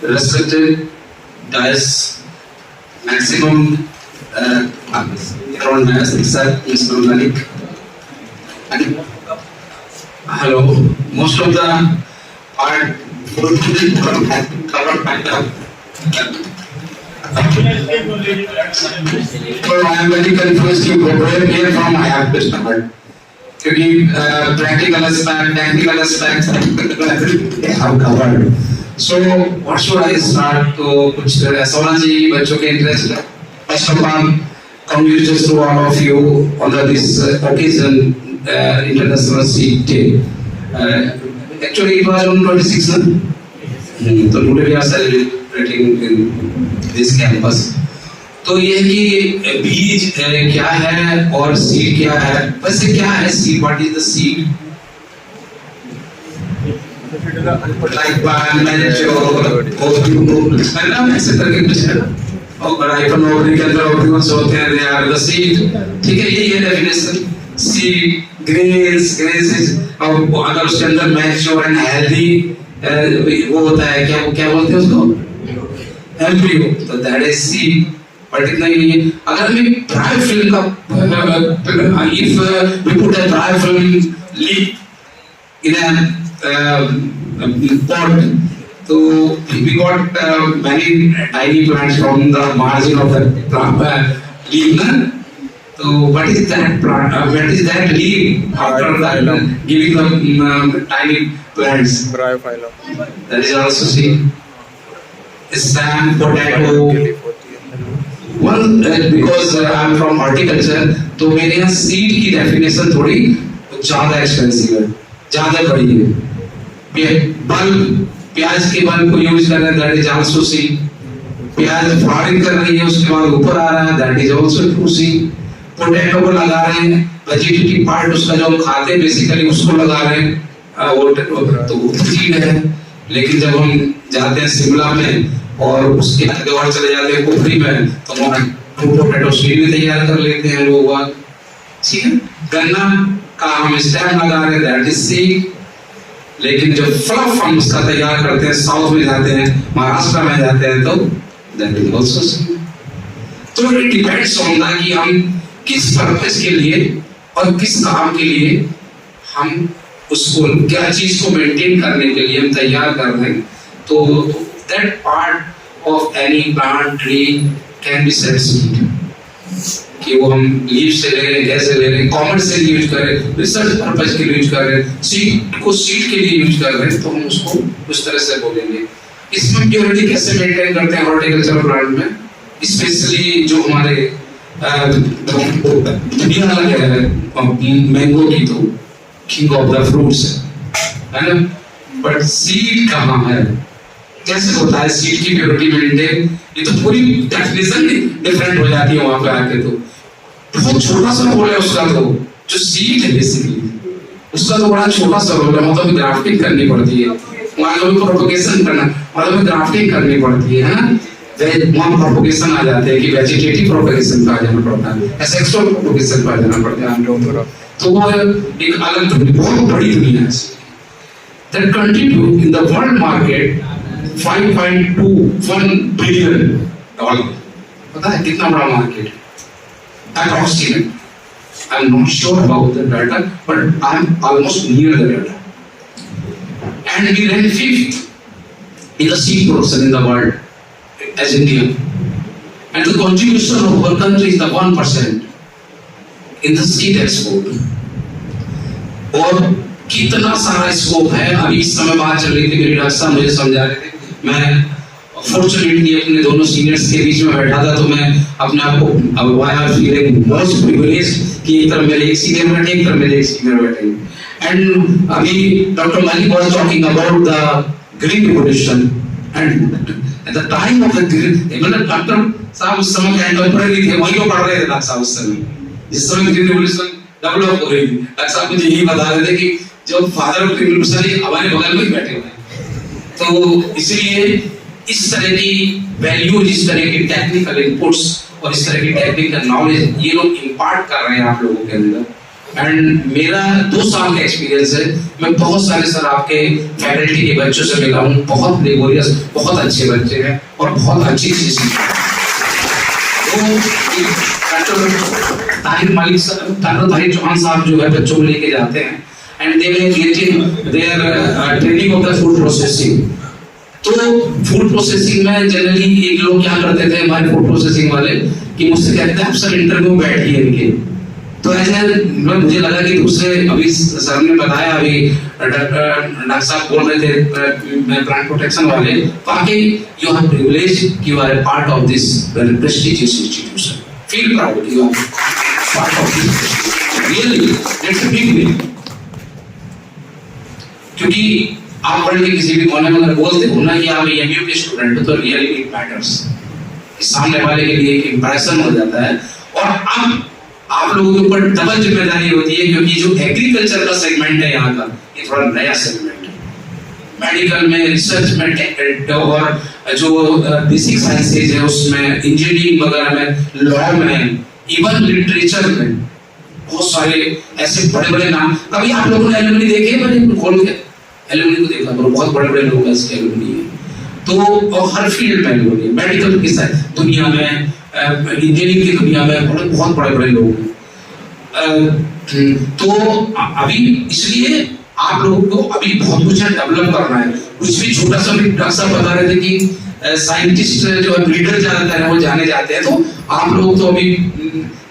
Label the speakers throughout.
Speaker 1: respected Dias maximum around sir, Mr. Malik. And hello, most of the part covered by the. So I am very confused to go where here from I have to start. क्योंकि practical aspect, technical aspects they have covered. So what should I start? तो कुछ ऐसा होना चाहिए बच्चों के interest. First of all, congratulations to all of you on this occasion, International Sikh Day. Actually, it was on 26th. So today we are celebrating in this campus. तो ये कि बीज क्या है और सीड क्या है? वैसे क्या है seed? What is the seed? Like plant or ऐसे करके कुछ है। और राइपन ओवरी के अंदर ऑर्गेन्स होते हैं, they are the seed. ठीक है, यही है डेफिनेशन. Seed, grains अगर उसके अंदर mature and healthy वो होता है, क्या बोलते हैं उसको? Embryo. तो that is seed. But इतना ही नहीं है. अगर मैं dry film का if we put a dry film leaf in a pot, so we got many tiny plants from the margin of the plant leaf. So what is that plant? What is that leaf after that giving the tiny plants?
Speaker 2: Bryophylla.
Speaker 1: That is also seed. Stem, potato. One because I am from horticulture, तो मेरे यहाँ seed की definition थोड़ी ज़्यादा expensive है, ज़्यादा बड़ी है. बल्ब, प्याज के बल्ब को यूज कर रहे हैं, that is also seed. प्याज फ्लावरिंग कर रही है, उसके बाद ऊपर आ रहा है, that is also true seed. Potato को लगा रहे हैं, वेजिटेटिव पार्ट उसका जो हम खाते हैं बेसिकली उसको लगा रहे हैं, वो तो वो सीड है. लेकिन जब हम जाते हैं शिमला में और उसके आगे और चले जाते हैं कुफरी में, तो पोटैटो सीड भी तैयार कर लेते हैं लोग. ठीक है, गन्ना का हम स्टेम लगा रहे हैं, दैट इज सीड. लेकिन जब फ्लफ हम उसका तैयार करते हैं, साउथ में जाते हैं, महाराष्ट्र में जाते हैं, तो दैट इज आल्सो सीड. तो इट डिपेंड्स ऑन दैट कि हम किस पर्पस के लिए और किस काम के लिए हम उसको क्या चीज को मेंटेन करने के लिए हम तैयार कर रहे हैं. तो that part of any plant tree can be said seed. कि वो हम लीफ से ले रहे हैं, कैसे ले रहे हैं, कॉमर्शियल यूज कर रहे हैं, रिसर्च पर्पस के लिए यूज कर रहे हैं, सीड को सीड के लिए यूज कर रहे हैं, तो हम उसको उस तरह से बोलेंगे. इसमें प्योरिटी कैसे मेंटेन करते हैं हॉर्टिकल्चर प्लांट में, स्पेशली जो हमारे दुनिया अलग है मैंगो की, तो किंग ऑफ द फ्रूट्स है ना. बट सीड कहाँ है, कैसे होता है सीड की प्योरिटी मेंटेन? ये तो पूरी डेफिनेशन डिफरेंट हो जाती है वहां पे आके. तो बहुत छोटा सा रोल है उसका, तो जो सीड है बेसिकली उसका तो बड़ा छोटा सा रोल है. मतलब ग्राफ्टिंग करनी पड़ती है वहां, जो प्रोपगेशन करना मतलब ग्राफ्टिंग करनी पड़ती है ना. वहां प्रोपगेशन आ जाते हैं कि वेजिटेटिव प्रोपगेशन पे आ जाना पड़ता है, एसेक्सुअल प्रोपगेशन पे आ जाना पड़ता है. तो वो एक अलग बहुत बड़ी दुनिया है. That contribute in the world market $5.21 billion. पता है कितना बड़ा market? Approximate. I'm not sure about the data, but I'm almost near the data. And we rank fifth in the seed production in the world as India. And the contribution of our country is the 1% in the seed export. और कितना सारा scope है. अभी इस समय बात चल रही थी, मेरे डॉक्टर साहब मुझे समझा रहे थे. मैं फॉर्चुनेटली अपने दोनों सीनियर्स के बीच में बैठा था, तो मैं अपने आप को I am feeling most privileged कि एक तरफ मेरे एक सीनियर बैठे, एक तरफ मेरे एक सीनियर बैठे. एंड अभी doctor Malik was talking about the green revolution and at the time of the green, मतलब डॉक्टर साहब उस समय कंटेम्परेरी थे, वही को पढ़ रहे थे डॉक्टर साहब उस समय, जिस समय ग्रीन रिवॉल्यूशन डेवलप हो रही थी. डॉक्टर साहब मुझे यही बता रहे थे कि जो फादर ऑफ ग्रीन रिवॉल्यूशन हमारे बगल में ही बैठे हुए हैं. तो इसलिए इस तरह की वैल्यू, इस तरह की टेक्निकल इनपुट्स और इस तरह की टेक्निकल नॉलेज ये लोग इंपार्ट कर रहे हैं आप लोगों के अंदर. एंड मेरा 2 साल का एक्सपीरियंस है। मैं बहुत सारे सर आपके फैकल्टी के बच्चों से मिला हूँ, बहुत लेबोरियस, बहुत अच्छे बच्चे हैं और बहुत अच्छी चीज सीखा। ताहिर चौहान साहब जो है बच्चों को लेके जाते हैं and they will get their training of the food processing. तो फूड प्रोसेसिंग में जनरली एक लोग क्या करते थे हमारे फूड प्रोसेसिंग वाले कि मुझसे कहते थे आप सर इंटरव्यू में बैठिए इनके। तो ऐसे मुझे लगा कि दूसरे अभी सर ने बताया, अभी डॉक्टर साहब बोल रहे थे प्लांट प्रोटेक्शन वाले, वाकई you have privilege, you are part of this prestigious institution, feel proud you are part of this, really it's a big win. क्योंकि आप वर्ल्ड के किसी भी कोने में अगर बोलते हो ना कि आप एमयू के स्टूडेंट हो तो रियली इट मैटर्स, सामने वाले के लिए एक इंप्रेशन हो जाता है। और अब आप लोगों के ऊपर डबल जिम्मेदारी होती है, क्योंकि जो एग्रीकल्चर का सेगमेंट है यहाँ का, ये थोड़ा नया सेगमेंट है। मेडिकल में, रिसर्च में और जो बेसिक साइंसेज है उसमें, इंजीनियरिंग वगैरह में, लॉ में, इवन लिटरेचर में बहुत सारे ऐसे बड़े बड़े नाम। कभी आप लोगों ने एलुमनी देखे? मैंने खोल के एलुमनी को देखा, बहुत बड़े बड़े लोग इसके एलुमनी है। तो और हर फील्ड में लोग हैं, मेडिकल की दुनिया में, इंजीनियरिंग की दुनिया में बहुत बड़े बड़े लोग हैं। तो अभी इसलिए आप लोगों को अभी बहुत कुछ डेवलप करना है। कुछ भी छोटा सा भी डॉक्टर साहब बता रहे थे कि साइंटिस्ट जो है ब्रीडर ज्यादातर है वो जाने जाते हैं, तो आप लोग तो अभी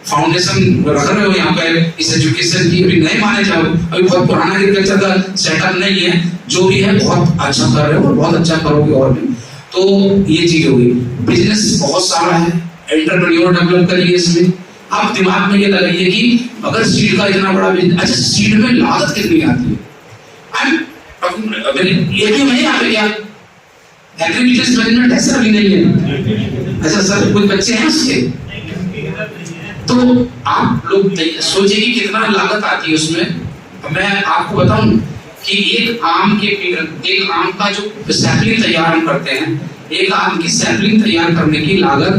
Speaker 1: फाउंडेशन रख रहे हो यहाँ पे इस एजुकेशन की, अभी नए माने जाओ, अभी बहुत पुराना एग्रीकल्चर का सेटअप नहीं है, जो भी है बहुत अच्छा कर रहे हो और बहुत अच्छा करोगे और भी। तो ये चीज होगी। बिजनेस बहुत सारा है, एंटरप्रेन्योर डेवलप करिए इसमें। आप दिमाग में ये लगाइए कि अगर सीड का इतना बड़ा बिजनेस, अच्छा सीड में लागत कितनी आती है? ये भी नहीं आते क्या? एग्रीबिजनेस मैनेजमेंट ऐसा भी नहीं है। अच्छा सर कुछ बच्चे हैं उसके, तो आप लोग सोचिए कि कितना लागत आती है उसमें। मैं आपको बताऊं कि एक आम का जो सैपलिंग तैयार हम करते हैं, एक आम की सैपलिंग तैयार करने की लागत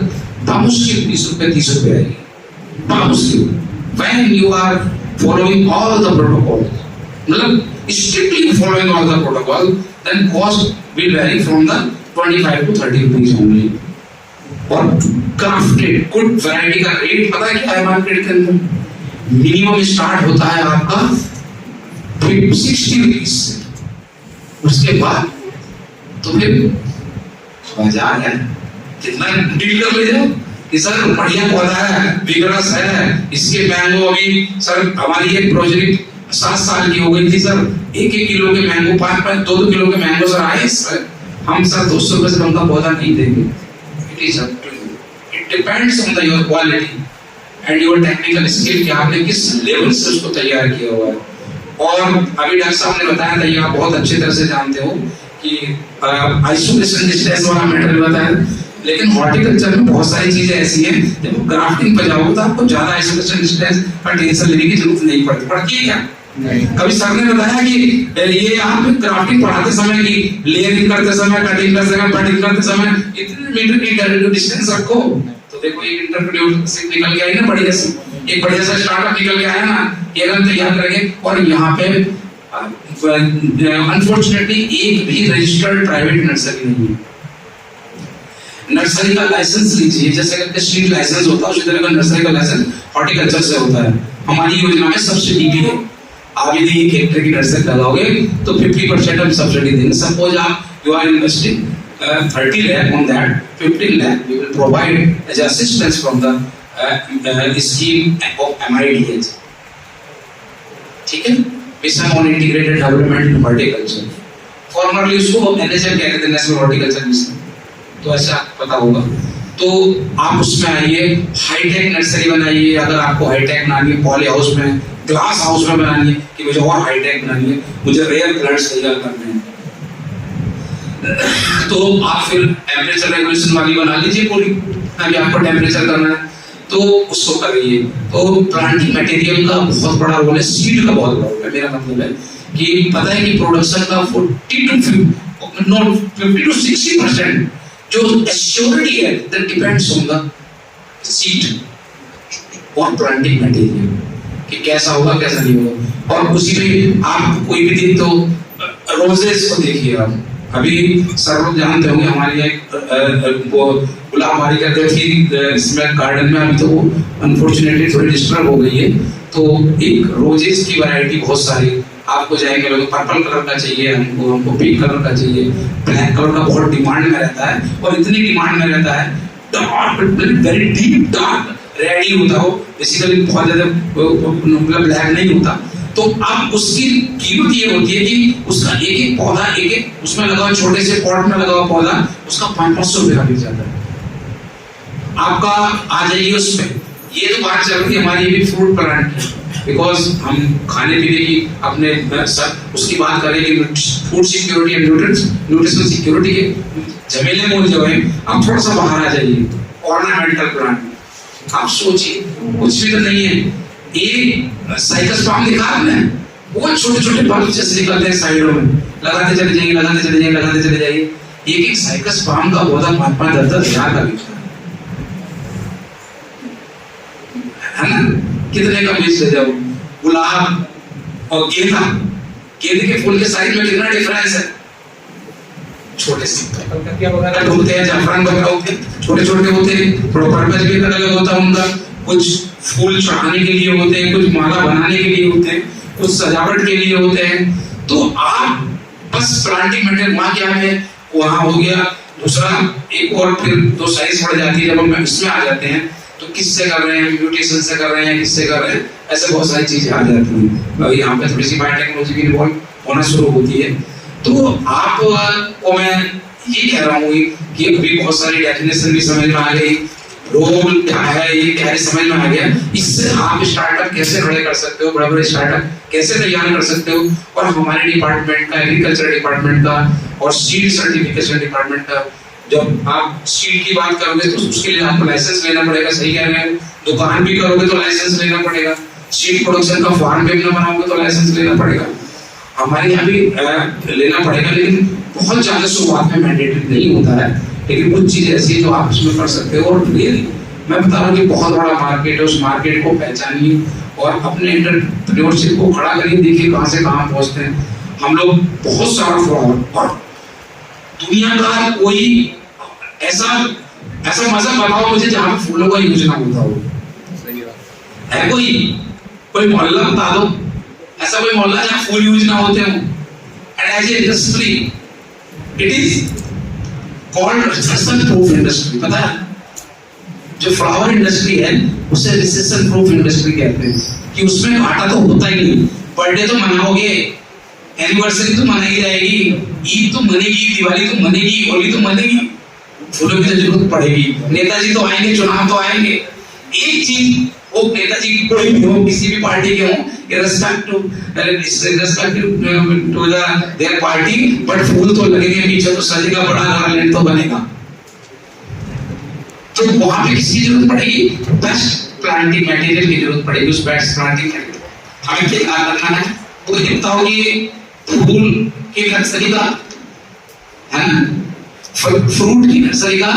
Speaker 1: बामुश्किल 20 रुपए 30 रुपए आएगी, बामुश्किल। When you are following all the protocol, मतलब strictly following all the protocol, then cost will vary from the 25 to 30 rupees only. और क्राफ्टेड गुड वैरायटी का रेट पता है क्या है मार्केट के अंदर? मिनिमम स्टार्ट होता है आपका 60 रुपीज से, उसके बाद तो फिर बाजार है कितना डील कर ले जाओ कि सर बढ़िया पौधा है, विगरस है, इसके मैंगो अभी सर हमारी एक प्रोजेक्ट 7 साल की हो गई थी सर, 1-1 किलो के मैंगो, 5-5 2-2 किलो के मैंगो सर आए सर, हम सर 200 रुपए से कम का पौधा नहीं देंगे। It is up to you. It depends on your quality and your technical skill कि आपने किस लेवल से उसको तैयार किया हुआ है। और अभी डॉक्टर साहब ने बताया था, ये आप बहुत अच्छी तरह से जानते हो कि आइसोलेशन डिस्टेंस वाला मैटर बताया, लेकिन हॉर्टिकल्चर में बहुत सारी चीजें ऐसी हैं, जब ग्राफ्टिंग पे जाओगे तो आपको ज्यादा आइसोलेशन डिस्टेंस का टेंशन लेने की जरूरत नहीं पड़ती। पड़ती है क्या? कभी सर ने बताया कि ये आप ग्राफ्टिंग पढ़ाते समय की लेयरिंग करते समय, कटिंग करते समय, कटिंग करते समय इतने मीटर की डिस्टेंस रखो, तो देखो एक इंटरप्रेन्योर से निकल के आई ना, बढ़िया से एक बढ़िया सा स्टार्टअप निकल के आया ना, ये रन तैयार करेंगे। और यहाँ पे अनफॉर्चुनेटली एक भी रजिस्टर्ड प्राइवेट नर्सरी नहीं है। नर्सरी का लाइसेंस लीजिए, जैसे स्ट्रीट लाइसेंस होता है उसी तरह का नर्सरी का लाइसेंस हॉर्टिकल्चर से होता है। हमारी योजना में सब्सिडी भी है, आप यदि 1 हेक्टेयर की नर्सरी लगाओगे तो 50% हम सब्सिडी देंगे। सपोज आप you are investing 30 lakh on that, 15 lakh we will provide as assistance from the scheme of MIDH, ठीक है, mission on integrated development in horticulture. Formerly उसको NHM कहते थे, नेशनल हॉर्टिकल्चर मिशन, तो ऐसा पता होगा। तो आप उसमें आइए, हाईटेक नर्सरी बनाइए। अगर आपको हाईटेक बनानी है, पॉली हाउस में, ग्लास हाउस में बनानी है कि मुझे और हाईटेक बनानी है, मुझे रेयर प्लांट्स तैयार करने हैं, तो आप फिर टेम्परेचर रेगुलेशन वाली बना लीजिए पूरी, ताकि आपको टेम्परेचर करना है तो उसको करिए। तो प्लांटिंग मटेरियल का बहुत बड़ा रोल है, सीड का बहुत बड़ा रोल है। मेरा मतलब है कि पता है कि प्रोडक्शन का 50 to 60% जो एश्योरिटी है that depends on the seed और प्लांटिंग मटेरियल। कि कैसा होगा कैसा नहीं होगा। और उसी में आप कोई भी दिन तो रोजेस को देखिए आप, अभी सब लोग जानते होंगे हमारे एक वो गुलाबबारी करते थी इसमें गार्डन में, अभी तो वो अनफॉर्चुनेटली थोड़ी डिस्टर्ब हो गई है। तो एक रोजेस की वैरायटी बहुत सारी आपको जाएंगे, लोग पर्पल कलर का चाहिए, हमको पिंक कलर का चाहिए, ब्लैक कलर का बहुत डिमांड में रहता है। और इतनी डिमांड में रहता है dark, very deep dark red ही होता हो, बेसिकली बहुत ज्यादा ब्लैक नहीं होता। तो अब उसकी कीमत ये होती है कि उसका एक एक पौधा, एक एक उसमें लगा छोटे से पॉट में लगा हुआ पौधा, उसका 500-500 रुपये का बिक जाता है। आपका आ जाइए उसमें। ये तो बात चल रही है हमारी भी फ्रूट प्लांट की, बिकॉज हम खाने पीने की अपने उसकी बात करेंगे, food security and nutrition security के झमेले में जो है। आप थोड़ा सा बाहर आ जाइए, ऑर्नामेंटल प्लांट। आप सोचिए कुछ भी तो नहीं है, एक साइकस पाम दिखा आपने, वो छोटे छोटे बल्ब जैसे निकलते हैं साइडों में, लगाते चले जाइए, लगाते चले जाइए, लगाते चले जाइए। एक एक साइकस पाम का पौधा 5-5, 10-10 हजार का बिकता है ना। कितने का बीज ले जाओ। गुलाब और गेंदा, गेंदे के फूल के साइज में कितना डिफरेंस है। छोटे से होते हैं, जाफरान वगैरह होते हैं, छोटे छोटे होते हैं, थोड़ा पर्पज भी अलग होता है उनका। कुछ फूल चढ़ाने के लिए होते हैं, कुछ माला बनाने के लिए होते हैं, कुछ सजावट के लिए होते हैं। तो आप बस प्लांटिंग मटेरियल वहां क्या है, वहां हो गया। दूसरा एक और फिर तो साइज बढ़ जाती है जब हम इसमें आ जाते हैं, तो किससे कर रहे हैं, म्यूटेशन से कर रहे हैं, किससे कर रहे हैं, ऐसे बहुत सारी चीजें आ जाती हैं। अभी यहाँ पे थोड़ी सी बायोटेक्नोलॉजी भी इन्वॉल्व होना शुरू होती है। तो आप को मैं ये कह रहा हूँ कि अभी बहुत सारी डेफिनेशन भी समझ में आ गई, रोल क्या है ये क्या है समझ में आ गया। इससे आप स्टार्टअप कैसे खड़े कर सकते हो, बड़े बड़े स्टार्टअप कैसे तैयार कर सकते हो। और हमारे डिपार्टमेंट का, एग्रीकल्चर डिपार्टमेंट का और सीड सर्टिफिकेशन डिपार्टमेंट का, जब आप सीड की बात करोगे तो उसके लिए आपको लाइसेंस लेना पड़ेगा, सही कह रहे हैं। दुकान भी करोगे तो लाइसेंस लेना पड़ेगा, सीड प्रोडक्शन का फार्म भी अपना बनाओगे तो लाइसेंस लेना पड़ेगा। हमारे यहाँ भी लेना पड़ेगा, लेकिन बहुत ज्यादा शुरुआत में मैंडेटरी नहीं होता है। लेकिन कुछ चीजें ऐसी है जो आप उसमें कर सकते हो। और रियली मैं बता रहा हूँ कि बहुत बड़ा मार्केट है, उस मार्केट को पहचानिए और अपने एंटरप्रेन्योरशिप को खड़ा करिए। देखिए कहाँ से कहाँ पहुँचते हैं हम लोग। बहुत सारा फ्रॉड, और दुनिया का कोई ऐसा मजहब बताओ मुझे जहाँ पे फूलों का यूज ना होता हो। है कोई मोहल्ला बता दो, ऐसा कोई मोहल्ला जहाँ फूल यूज ना होते हो। And as a industry it is called recession proof industry. पता है, जो फ्लावर इंडस्ट्री है उसे रिसेशन प्रूफ इंडस्ट्री कहते हैं, कि उसमें घाटा तो होता ही नहीं। बर्थडे तो मनाओगे, एनिवर्सरी तो मनाई जाएगी, ईद तो मनेगी, दिवाली तो मनेगी, होली तो मनेगी, फूलों की जरूरत पड़ेगी। नेताजी तो आएंगे, चुनाव तो आएंगे। एक चीज, वो नेताजी कोई भी हो, किसी भी पार्टी के हो, irrespective to their party, but फूल तो लगेंगे, पीछे तो सजेगा, बड़ा गार्लैंड तो बनेगा। तो वहां पे किसकी जरूरत पड़ेगी, बेस्ट प्लांटिंग मटेरियल की जरूरत पड़ेगी। उस बेस्ट प्लांटिंग हमें क्या करना है, तो ये बताओ कि फूल की नर्सरी का है ना, फ्रूट की नर्सरी का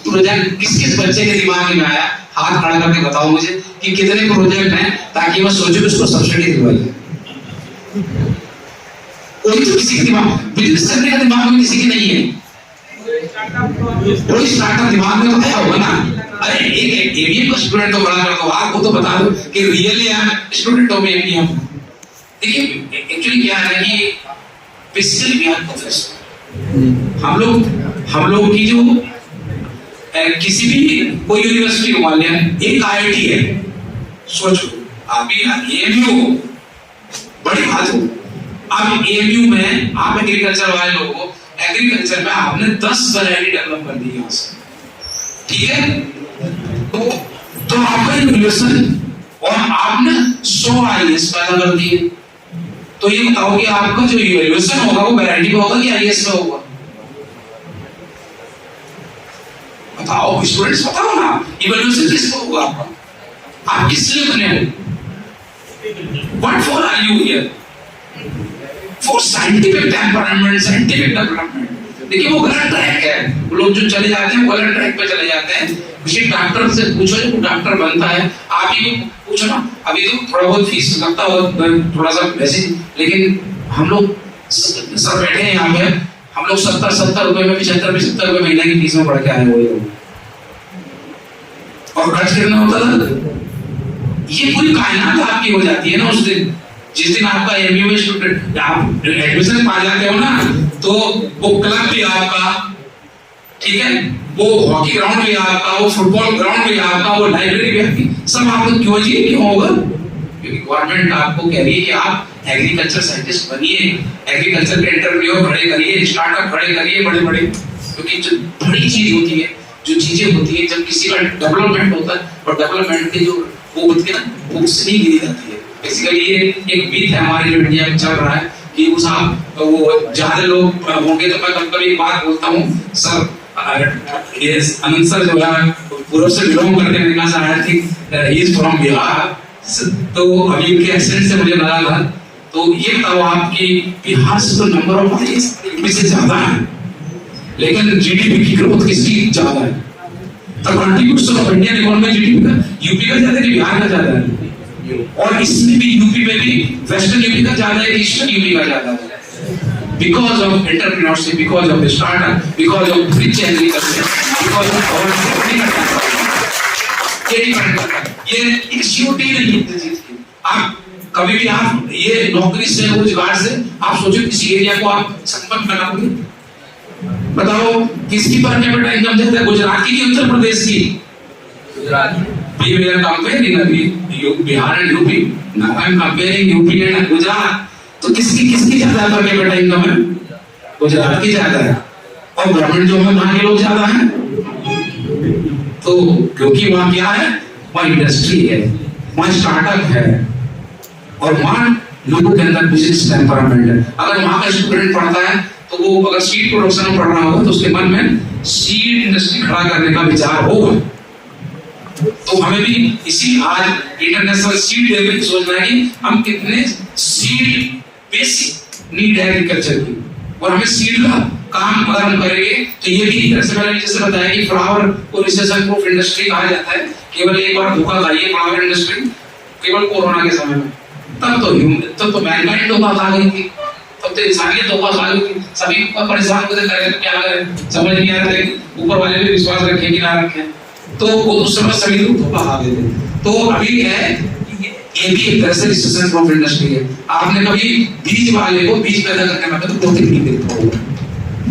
Speaker 1: प्रोजेक्ट किस किस बच्चे के दिमाग में आया, हाथ खड़ा करके बताओ मुझे कि कितने प्रोजेक्ट हैं, ताकि मैं सोचूं कि उसको सब्सिडी दिलवाइए। कोई तो किसी के दिमाग, बिजनेस करने का दिमाग में किसी की नहीं है। कोई स्टार्टअप दिमाग में तो आया होगा ना। अरे एक एबीएम का स्टूडेंट तो बड़ा कर दो, आपको तो बता दो कि really I am student of ABM. देखिए एक्चुअली क्या है कि बेसिकली वी आर प्रोफेशनल। हम लोग की जो किसी भी कोई यूनिवर्सिटी मान लिया, एक आईआईटी है, सोचो अभी एएमयू बड़ी बात हो। अब एएमयू में आप एग्रीकल्चर वाले लोगों, एग्रीकल्चर में आपने 10 वैरायटी डेवलप कर दी यहाँ से, ठीक है। तो आपका इनोवेशन, और आपने 100 आईएएस पैदा कर दिए। तो ये बताओ कि आपका जो इनोवेशन होगा वो वैरायटी में होगा कि आईएएस में होगा? बताओ स्टूडेंट्स, बताओ ना, इवोल्यूशन किसको होगा आपका? आप किस लिए बने हो? What for are you here? For scientific temperament, scientific development. देखिए वो गलत ट्रैक है। वो लोग जो चले जाते हैं गलत ट्रैक पे चले जाते हैं। किसी डॉक्टर से पूछो, जो डॉक्टर बनता है, आप ही पूछो ना, अभी तो थोड़ा बहुत फीस लगता हो थोड़ा सा वैसे, लेकिन हम लोग सर बैठे हैं यहाँ पे, हम लोग 70 रुपए में 75 रुपए महीने की फीस में पढ़ के आए हुए लोग, और खर्च करना होता था। ये पूरी कायनात आपकी हो जाती है ना उस दिन, जिस दिन आपका एमयू में स्टूडेंट आप एडमिशन पा जाते हो ना, तो वो क्लब भी आपका, ठीक है, वो हॉकी ग्राउंड भी आपका, वो फुटबॉल ग्राउंड भी आपका, वो लाइब्रेरी भी आपकी, सब आपको क्यों जी क्यों होगा? क्योंकि गवर्नमेंट आपको कह रही है कि आप एग्रीकल्चर साइंटिस्ट बनिए, एग्रीकल्चर के एंटरप्रेन्योर खड़े करिए, स्टार्टअप खड़े करिए बड़े बड़े, क्योंकि जो बड़ी चीज होती है, जो चीजें होती है, जब किसी का डेवलपमेंट होता है, और डेवलपमेंट के जो वो होती है ना, बुक्स नहीं गिरी जाती है। बेसिकली ये एक बीत है हमारे जो इंडिया में चल रहा है कि उस आप वो ज्यादा लोग होंगे तो मैं कभी एक बात बोलता हूँ सर, ये अनंत सर जो है पूर्व से बिलोंग करते हैं, मैंने कहा I think he is from Bihar, तो अभी उनके एक्सेंट से मुझे लगा था। तो ये बताओ आपकी बिहार से तो नंबर ऑफ यूपी से ज्यादा है, लेकिन जीडीपी की ग्रोथ किसकी ज्यादा है? तो contribution of Indian economy GDP का यूपी का ज्यादा है कि बिहार का ज्यादा है? और इसमें भी यूपी में भी वेस्टर्न यूपी का ज्यादा है कि ईस्टर्न यूपी का ज्यादा है? Because of entrepreneurship, because of the startup, because of rich agriculture, because of our ये एक सिक्योरिटी नहीं है चीज की। आप कभी भी आप ये नौकरी से रोजगार से आप सोचो किसी एरिया को आप संपन्न बनाओगे, बताओ किसकी पर कैपिटा इनकम ज्यादा है, गुजरात की उत्तर प्रदेश की? Gujarat. We are comparing Bihar and UP, now I am comparing UP and Gujarat, तो किसकी ज्यादा पर कैपिटा इनकम है? गुजरात की ज्यादा है, और गवर्नमेंट जो है वहां के लोग ज्यादा हैं, तो क्योंकि वहां क्या है, वहां इंडस्ट्री है, वहां स्टार्टअप है, और वहां लोगों के अंदर बिजनेस टेम्परामेंट है। अगर वहां का स्टूडेंट पढ़ता है तो वो अगर सीड प्रोडक्शन में पढ़ रहा होगा तो उसके मन में सीड इंडस्ट्री खड़ा करने का विचार होगा। तो हमें भी इसी आज इंटरनेशनल सीड डे में सोचना है कि हम कितने सीड बेसिक नीड है एग्रीकल्चर की, और हमें सीड का काम अगर हम करेंगे तो ये भी तरह से मैंने जैसे बताया कि फ्लावर को रिसेशन प्रूफ इंडस्ट्री कहा जाता है। केवल एक बार धोखा खाइए फ्लावर इंडस्ट्री, केवल कोरोना के समय में, तब तो मैनकाइंड धोखा खा गई थी, तब तो इंसानियत धोखा खा गई थी, सभी परेशान होते करें तो क्या करें समझ नहीं आ रहा है, ऊपर वाले भी विश्वास रखें कि ना रखें, तो वो उस समय सभी लोग धोखा खा गए थे। तो अभी है ये भी एक तरह से रिसेशन प्रूफ इंडस्ट्री है। आपने कभी बीज वाले को बीज पैदा करने में तो बहुत तकलीफ देखा होगा,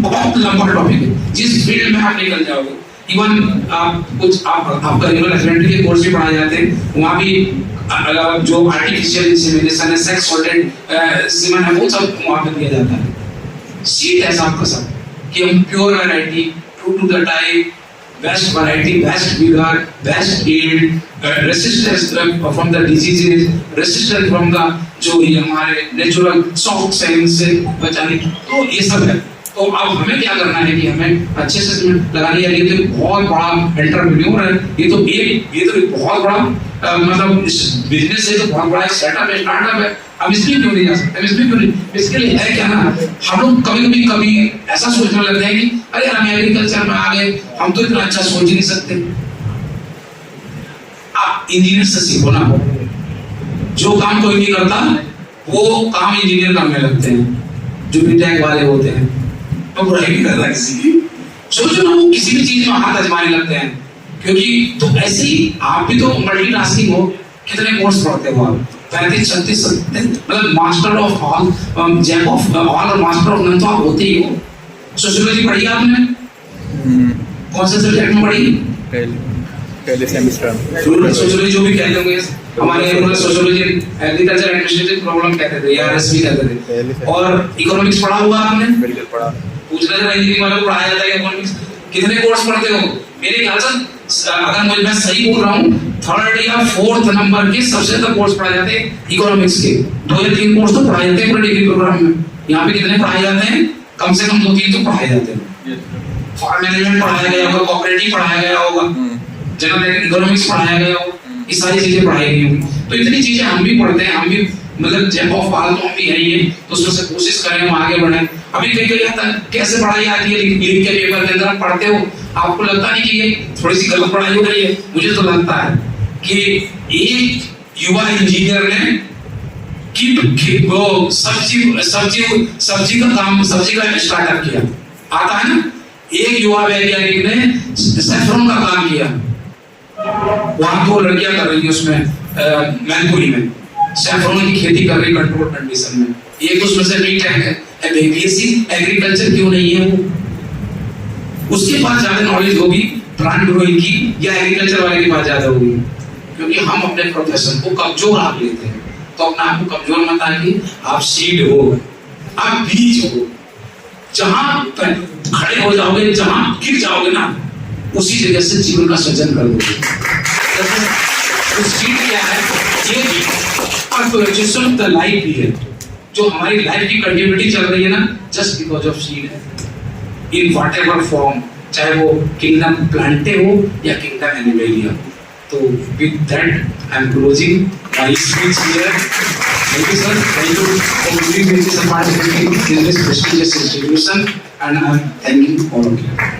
Speaker 1: बहुत लंबा टॉपिक है, जिस फील्ड में आप निकल जाओगे, इवन आप कुछ आपका एनिमल हस्बेंड्री के कोर्स भी पढ़ाए जाते हैं, वहाँ भी जो आर्टिफिशियल इंसेमिनेशन है, सेक्स सॉल्टेड सीमन है, वो सब वहाँ पे दिया जाता है। सीड है आपका सब कि हम pure variety, true to the type, best variety, best vigor, best yield, resistance from the diseases, resistance from the जो ये हमारे नेचुरल शॉक से बचाने, तो ये सब है। तो अब हमें क्या करना है कि हमें अच्छे से लगानी है। ये तो बहुत बड़ा एंटरप्रेन्योर है, ये तो एक बहुत बड़ा मतलब बिजनेस है, तो बहुत बड़ा एक सेटअप है, स्टार्टअप है। अब इसमें क्यों नहीं जा सकते, इसमें क्यों नहीं? इसके लिए है क्या ना, हम लोग कभी ऐसा सोचने लगते हैं कि अरे हम एग्रीकल्चर में आ गए, हम तो इतना अच्छा सोच ही नहीं सकते। आप इंजीनियर से सीखो ना, जो काम कोई नहीं करता वो काम इंजीनियर करने लगते हैं, जो बीटेक वाले होते हैं, तो बुराई नहीं करता किसी की, सोचो ना वो किसी भी चीज में हाथ आजमाने लगते हैं, क्योंकि तो ऐसे ही आप भी तो मल्टीटास्किंग हो, कितने कोर्स पढ़ते हो आप, 35-36 मतलब master of all, jack of all और मास्टर ऑफ नन तो आप होते ही हो। सोशियोलॉजी पढ़ी आपने? कौन से सब्जेक्ट में पढ़ी?
Speaker 2: पहले सेमेस्टर में।
Speaker 1: सोशियोलॉजी जो भी कहते होंगे हमारे rural sociology, agriculture administrative problem कहते थे या आरएसपी कहते थे। और इकोनॉमिक्स पढ़ा हुआ आपने?
Speaker 2: बिल्कुल पढ़ा।
Speaker 1: पूछ रहे थे इंजीनियरिंग वालों को पढ़ाया जाता है इकोनॉमिक्स, कितने कोर्स पढ़ते हो? मेरे ख्याल से अगर मैं सही बोल रहा हूँ, 3rd या 4th नंबर के सबसे ज्यादा कोर्स पढ़ाए जाते हैं इकोनॉमिक्स के। 2 या 3 कोर्स तो पढ़ाए जाते हैं पूरे डिग्री प्रोग्राम में। यहाँ पे कितने पढ़ाए जाते हैं? कम से कम 2-3 तो पढ़ाए जाते हैं। फॉरेन मैनेजमेंट पढ़ाया गया होगा, कोऑपरेटिव पढ़ाया गया होगा, जनरल इकोनॉमिक्स पढ़ाया गया होगा, ये सारी चीजें पढ़ाई गई होंगी। तो इतनी चीजें हम भी पढ़ते हैं, हम भी मतलब जैक ऑफ ऑल तो हम भी है ही है, तो उसमें से कोशिश करें हम आगे बढ़ें। अभी कई आता है कैसे पढ़ाई आती है, लिख के पेपर के अंदर आप पढ़ते हो, आपको लगता नहीं कि ये थोड़ी सी गलत पढ़ाई हो रही है? मुझे तो लगता है कि एक युवा इंजीनियर ने वो सब्जी का स्टार्टअप किया, आता है ना। एक युवा वैज्ञानिक ने सैफरन का काम किया, वहां 2 लड़कियां कर रही है उसमें मैनपुरी में सैफरन की खेती कर रही कंट्रोल कंडीशन में। एक उसमें से नीट है बीएससी एग्रीकल्चर क्यों नहीं है वो, उसके पास ज्यादा नॉलेज होगी प्लांट ग्रोइंग की या एग्रीकल्चर वाले के पास ज्यादा होगी। क्योंकि हम अपने प्रोफेशन को कमजोर आंक लेते हैं, तो अपने आप को कमजोर मत आंकिए। आप सीड हो, आप बीज हो, जहां खड़े हो जाओगे, जहां गिर जाओगे ना, उसी जगह से जीवन का सृजन कर दोगे। तो सीड क्या है? ये भी एक्चुएशन द लाइफ भी है, जो हमारी लाइफ की कंटिन्यूटी चल रही है ना, जस्ट बिकॉज ऑफ सीड है, इन व्हाटएवर फॉर्म, चाहे वो किंगडम प्लांटे हो या किंगडम एनिमेलिया। तो with that I am closing my speech here. Thank you, sir. Thank you for giving me this opportunity in this prestigious institution, and I am thanking all of you.